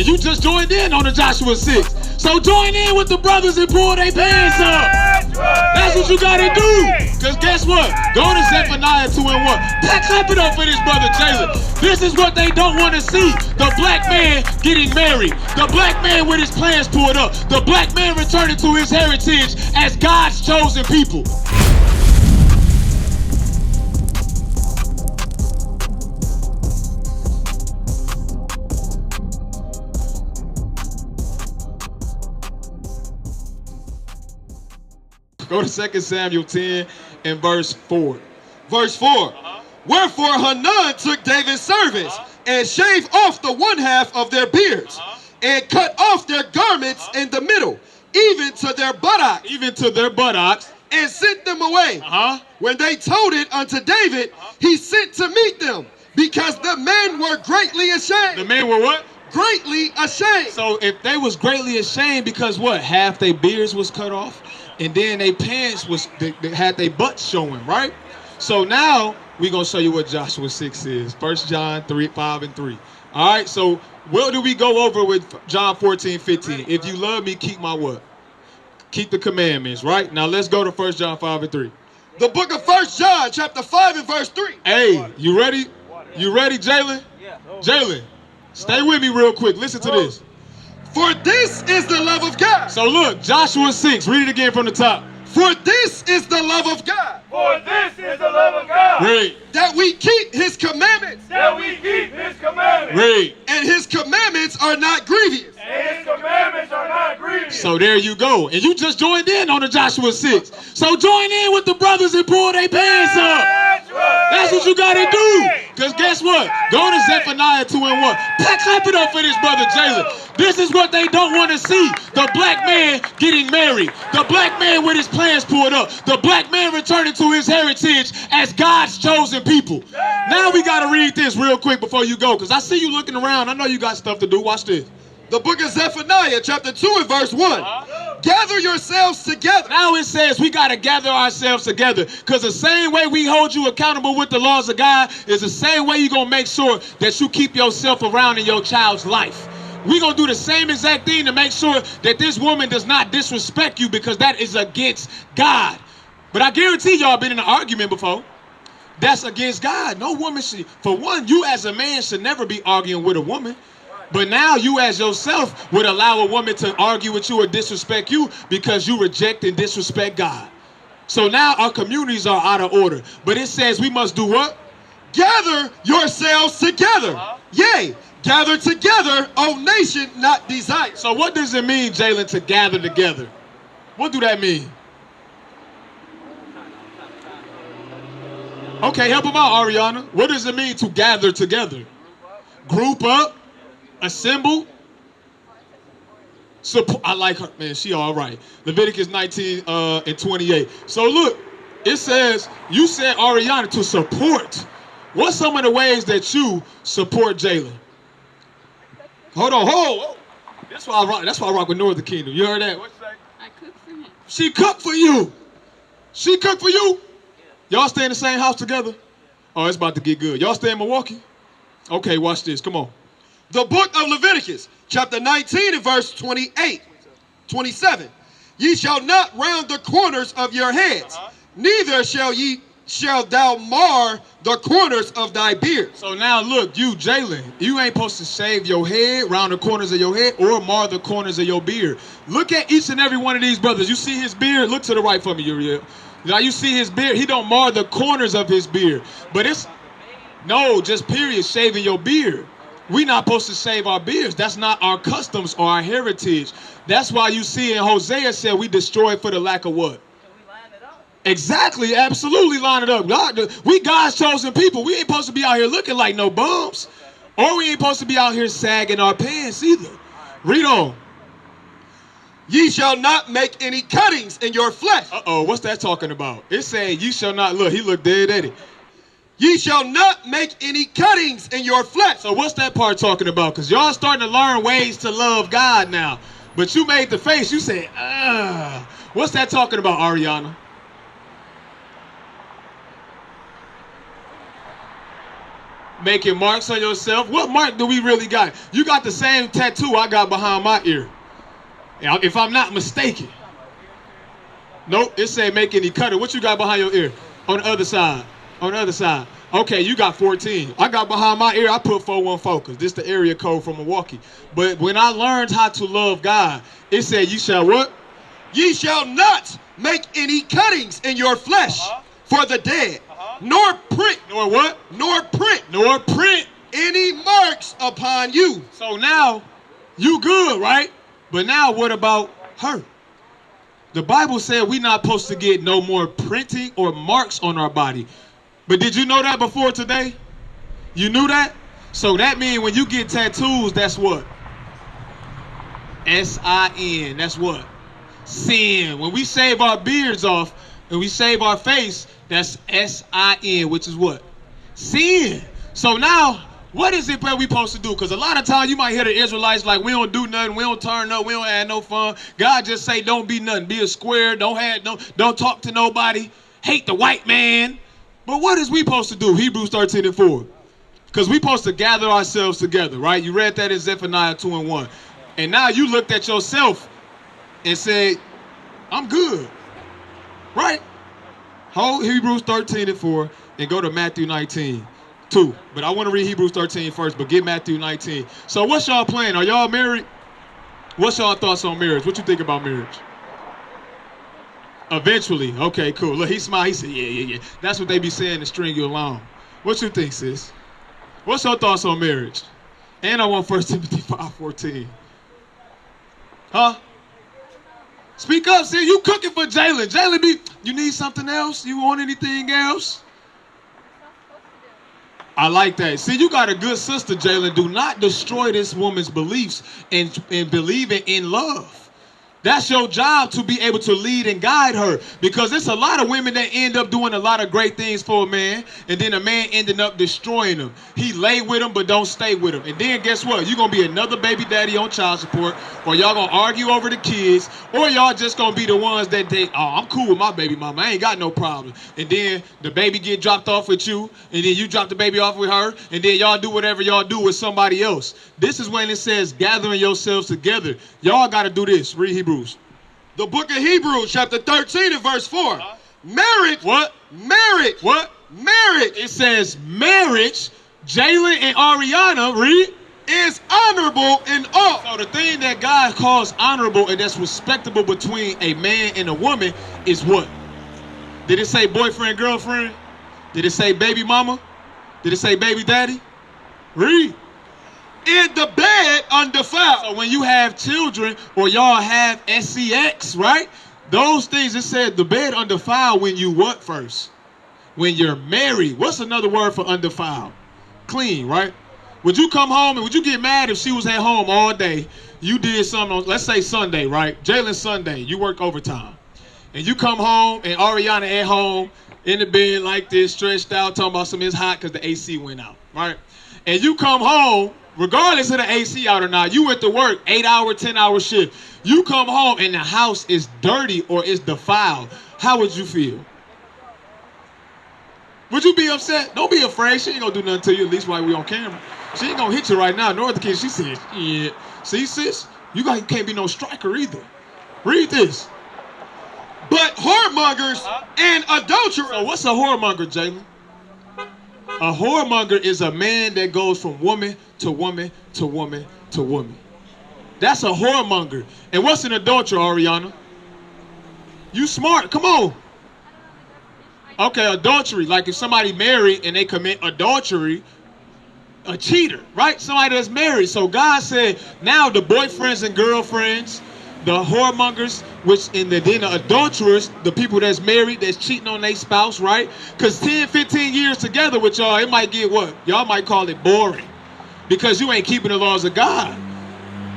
you just joined in on the Joshua 6. So join in with the brothers and pull their pants up. That's what you gotta do. Cause guess what? Go to Zephaniah 2:1. Clap it up for this brother Jalen. This is what they don't want to see. The black man getting married. The black man with his plans pulled up. The black man returning to his heritage as God's chosen people. Go to 2 Samuel 10 and verse 4. Verse 4. Wherefore Hanun took David's servants and shaved off the one half of their beards and cut off their garments in the middle, even to their buttocks. Even to their buttocks. And sent them away. When they told it unto David, he sent to meet them, because the men were greatly ashamed. The men were what? Greatly ashamed. So if they was greatly ashamed because what? Half their beards was cut off, and then their pants they had their butts showing, right? So now we're gonna show you what Joshua 6 is. 1 John 5 and 3. All right, so what do we go over with John 14:15? If you love me, keep my what? Keep the commandments, right? Now let's go to 1 John 5 and 3. The book of 1 John, chapter 5 and verse 3. Hey, you ready? You ready, Jalen? Yeah. Jalen, stay with me real quick. Listen to this. For this is the love of God. So look, Joshua 6, read it again from the top. For this is the love of God. For this is the love of God. Read. That we keep his commandments. That we keep his commandments. Read. And his commandments are not grievous. And his commandments are not grievous. So there you go. And you just joined in on the Joshua 6. So join in with the brothers and pull their pants up. That's what you gotta do. Because guess what? Go to Zephaniah 2:1. Clap it up for this brother Jalen. This is what they don't want to see. The black man getting married. The black man with his plans pulled up. The black man returning to his heritage as God's chosen people. Now we got to read this real quick before you go, because I see you looking around. I know you got stuff to do. Watch this. The book of Zephaniah, chapter 2 and verse 1. Gather yourselves together. Now it says we got to gather ourselves together, because the same way we hold you accountable with the laws of God is the same way you're going to make sure that you keep yourself around in your child's life. We're going to do the same exact thing to make sure that this woman does not disrespect you, because that is against God. But I guarantee y'all been in an argument before. That's against God. No woman should, for one, you as a man should never be arguing with a woman. But now you as yourself would allow a woman to argue with you or disrespect you because you reject and disrespect God. So now our communities are out of order. But it says we must do what? Gather yourselves together. Yea, gather together, O nation not desired. So what does it mean, Jalen, to gather together? What do that mean? Okay, help him out, Ariana. What does it mean to gather together? Group up, assemble, support. I like her, man, she all right. Leviticus 19 and 28. So look, it says, you said, Ariana, to support. What's some of the ways that you support Jalen? Hold on. That's why I rock with Northern Kingdom. You heard that? What's that? I cook for him. She cooked for you. She cooked for you. Y'all stay in the same house together? Oh, it's about to get good. Y'all stay in Milwaukee? Okay, watch this. Come on. The book of Leviticus, chapter 19 and verse 28, 27. Ye shall not round the corners of your heads, neither shall thou mar the corners of thy beard. So now look, you, Jalen, you ain't supposed to shave your head, round the corners of your head, or mar the corners of your beard. Look at each and every one of these brothers. You see his beard? Look to the right for me, Uriel. Now you see his beard. He don't mar the corners of his beard. But it's, no, just period, shaving your beard. We're not supposed to shave our beards. That's not our customs or our heritage. That's why you see in Hosea said we destroy for the lack of what? Exactly, absolutely line it up. We God's chosen people. We ain't supposed to be out here looking like no bums. Or we ain't supposed to be out here sagging our pants either. Read on. Ye shall not make any cuttings in your flesh. Uh-oh, what's that talking about? It said, ye shall not, look, he looked dead at it. Ye shall not make any cuttings in your flesh. So what's that part talking about? Because y'all starting to learn ways to love God now. But you made the face, you said, what's that talking about, Ariana? Making marks on yourself. What mark do we really got? You got the same tattoo I got behind my ear. If I'm not mistaken. Nope, it said make any cutter. What you got behind your ear? On the other side. On the other side. Okay, you got 14. I got behind my ear, I put 414 because this the area code from Milwaukee. But when I learned how to love God, it said you shall what? Ye shall not make any cuttings in your flesh for the dead, nor print, Nor what? nor print Nor print. any marks upon you. So now, you good, right? But now what about her? The Bible said we're not supposed to get no more printing or marks on our body. But did you know that before today? You knew that? So that means when you get tattoos, that's what? S-I-N. That's what? Sin. When we shave our beards off and we shave our face, that's S-I-N, which is what? Sin. So now, what is it that we supposed to do? Because a lot of times you might hear the Israelites like, we don't do nothing, we don't turn up, we don't have no fun. God just say, don't be nothing. Be a square, don't talk to nobody. Hate the white man. But what is we supposed to do? Hebrews 13:4. Because we supposed to gather ourselves together, right? You read that in Zephaniah 2:1. And now you looked at yourself and said, I'm good, right? Hold Hebrews 13:4 and go to Matthew 19:2. But I want to read Hebrews 13 first, but get Matthew 19. So what's y'all plan? Are y'all married? What's y'all thoughts on marriage? What you think about marriage? Eventually. Okay, cool. Look, he smiled. He said, yeah. That's what they be saying to string you along. What you think, sis? What's your thoughts on marriage? And I want 1 Timothy 5:14. Huh? Speak up, sis. You cooking for Jalen. Jalen, you need something else? You want anything else? I like that. See, you got a good sister, Jalen. Do not destroy this woman's beliefs and believing in love. That's your job, to be able to lead and guide her, because there's a lot of women that end up doing a lot of great things for a man, and then a man ending up destroying them. He lay with them but don't stay with them, and then guess what? You're gonna be another baby daddy on child support, or y'all gonna argue over the kids, or y'all just gonna be the ones that I'm cool with my baby mama, I ain't got no problem, and then the baby get dropped off with you, and then you drop the baby off with her, and then y'all do whatever y'all do with somebody else. This is when it says gathering yourselves together. Y'all gotta do this. Read Hebrews. The book of Hebrews, chapter 13 and verse 4. Marriage. What? Marriage. What? Marriage. It says marriage, Jalen and Ariana, read, is honorable in all. So the thing that God calls honorable and that's respectable between a man and a woman is what? Did it say boyfriend, girlfriend? Did it say baby mama? Did it say baby daddy? Read. In the bed undefiled. So when you have children or y'all have SCX, right? Those things, it said the bed undefiled when you what first? When you're married. What's another word for undefiled? Clean, right? Would you come home and would you get mad if she was at home all day? You did something on, let's say Sunday, right? Jalen Sunday, you work overtime. And you come home and Ariana at home in the bed like this, stretched out, talking about something, it's hot because the AC went out, right? And you come home, regardless of the AC out or not, you went to work, 8-hour, 10-hour shift. You come home and the house is dirty or it's defiled. How would you feel? Would you be upset? Don't be afraid. She ain't gonna do nothing to you, at least while we on camera. She ain't gonna hit you right now. Nor the kid, she said, yeah. See, sis, you can't be no striker either. Read this. But whoremongers and adulterers. So what's a whoremonger, Jalen? A whoremonger is a man that goes from woman to woman to woman to woman. That's a whoremonger. And what's an adulterer, Ariana? You smart, come on. Okay, adultery, like if somebody married and they commit adultery, a cheater, right? Somebody that's married. So God said, now the boyfriends and girlfriends, the whoremongers, then the adulterers, the people that's married, that's cheating on their spouse, right? Because 10, 15 years together with y'all, it might get what? Y'all might call it boring. Because you ain't keeping the laws of God.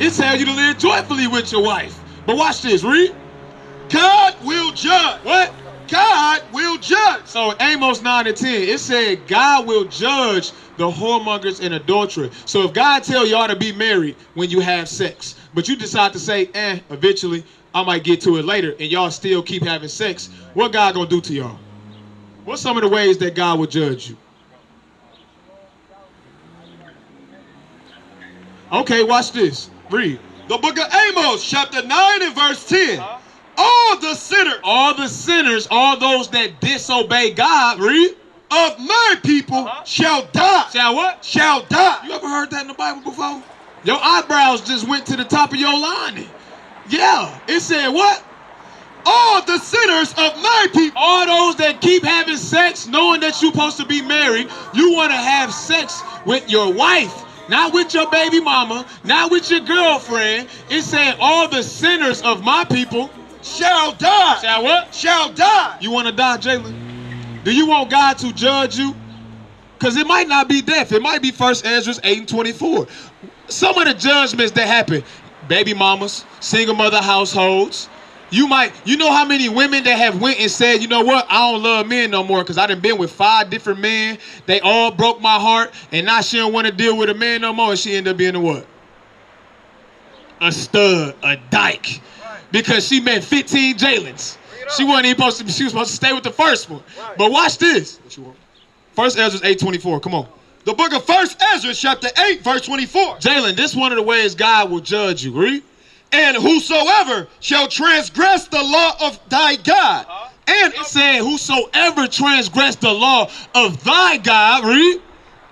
It tells you to live joyfully with your wife. But watch this, read. God will judge. What? God will judge. So Amos 9 and 10, it said God will judge the whoremongers and adultery. So if God tell y'all to be married when you have sex, but you decide to say, eventually I might get to it later, and y'all still keep having sex, what God gonna do to y'all? What's some of the ways that God will judge you? Okay, watch this. Read. The book of Amos, chapter 9 and verse 10. All the sinners, all those that disobey God, read, of my people shall die. Shall what? Shall die. You ever heard that in the Bible before? Your eyebrows just went to the top of your lining. Yeah, it said what? All the sinners of my people. All those that keep having sex knowing that you're supposed to be married, you want to have sex with your wife, not with your baby mama, not with your girlfriend. It said all the sinners of my people shall die. Shall what? Shall die. You want to die, Jalen? Do you want God to judge you? Because it might not be death. It might be 1 Ezra 8 and 24. Some of the judgments that happen, baby mamas, single mother households. You know how many women that have went and said, you know what, I don't love men no more because I done been with 5 different men. They all broke my heart, and now she don't want to deal with a man no more, and she ended up being a what? A stud, a dyke. Because she met 15 Jalens. She wasn't even supposed to. She was supposed to stay with the first one. Right. But watch this. What you want? 1 Ezra 8:24. Come on. The book of 1 Ezra chapter 8 verse 24. Jalen, this one of the ways God will judge you. Read. And whosoever shall transgress the law of thy God, and it said, whosoever transgress the law of thy God, read,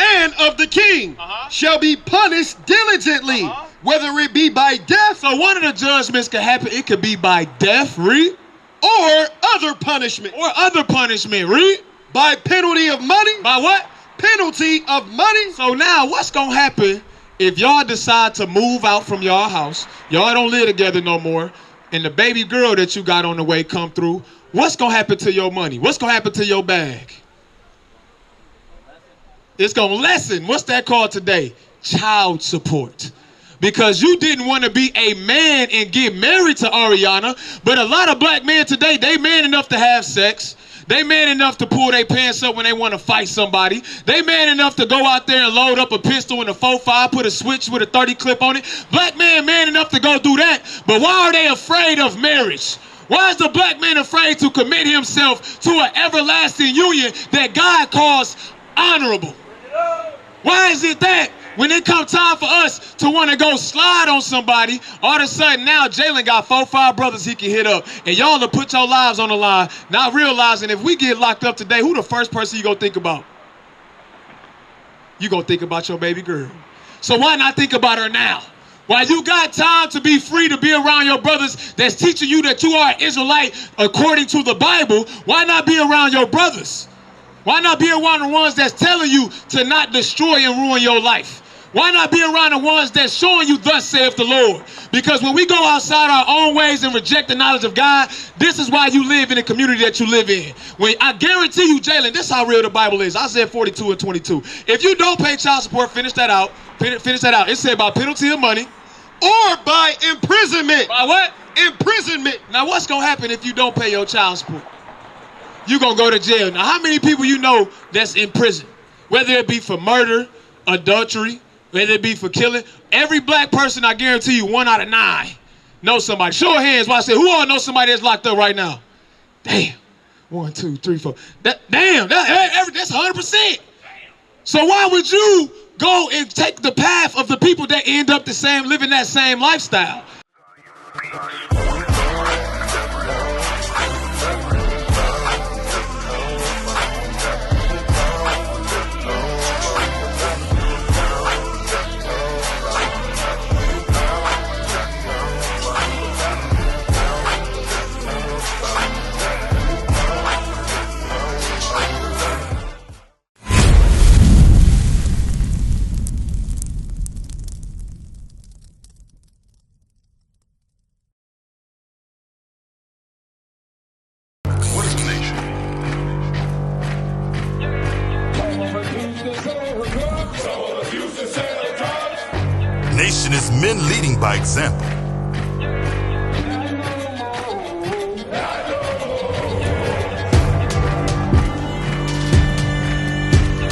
and of the king, shall be punished diligently, whether it be by death. So one of the judgments could happen. It could be by death, read, or other punishment. Or other punishment, read. By penalty of money. By what? Penalty of money. So now what's going to happen if y'all decide to move out from y'all house, y'all don't live together no more, and the baby girl that you got on the way come through, what's going to happen to your money? What's going to happen to your bag? It's going to lessen. What's that called today? Child support. Because you didn't want to be a man and get married to Ariana, but a lot of black men today, they man enough to have sex. They man enough to pull their pants up when they want to fight somebody. They man enough to go out there and load up a pistol and a 4.5, put a switch with a 30 clip on it. Black man enough to go do that. But why are they afraid of marriage? Why is the black man afraid to commit himself to an everlasting union that God calls honorable? Why is it that when it comes time for us to want to go slide on somebody, all of a sudden now Jalen got 4-5 brothers he can hit up, and y'all will put your lives on the line, not realizing if we get locked up today, who the first person you gonna think about? You gonna think about your baby girl. So why not think about her now? While you got time to be free to be around your brothers that's teaching you that you are an Israelite according to the Bible, why not be around your brothers? Why not be around the ones that's telling you to not destroy and ruin your life? Why not be around the ones that's showing you thus saith the Lord? Because when we go outside our own ways and reject the knowledge of God, this is why you live in the community that you live in. When I guarantee you, Jalen, this is how real the Bible is. Isaiah 42 and 22. If you don't pay child support, finish that out. Finish that out. It said by penalty of money. Or by imprisonment. By what? Imprisonment. Now what's going to happen if you don't pay your child support? You're going to go to jail. Now how many people you know that's in prison? Whether it be for murder, adultery, whether it be for killing. Every black person, I guarantee you, 1 out of 9 knows somebody. Show of hands. Why I say, who all knows somebody that's locked up right now? Damn. 1, 2, 3, 4. That's 100%. So why would you go and take the path of the people that end up living that same lifestyle? Nation is men leading by example.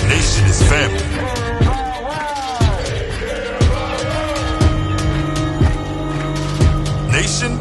Nation is family. Nation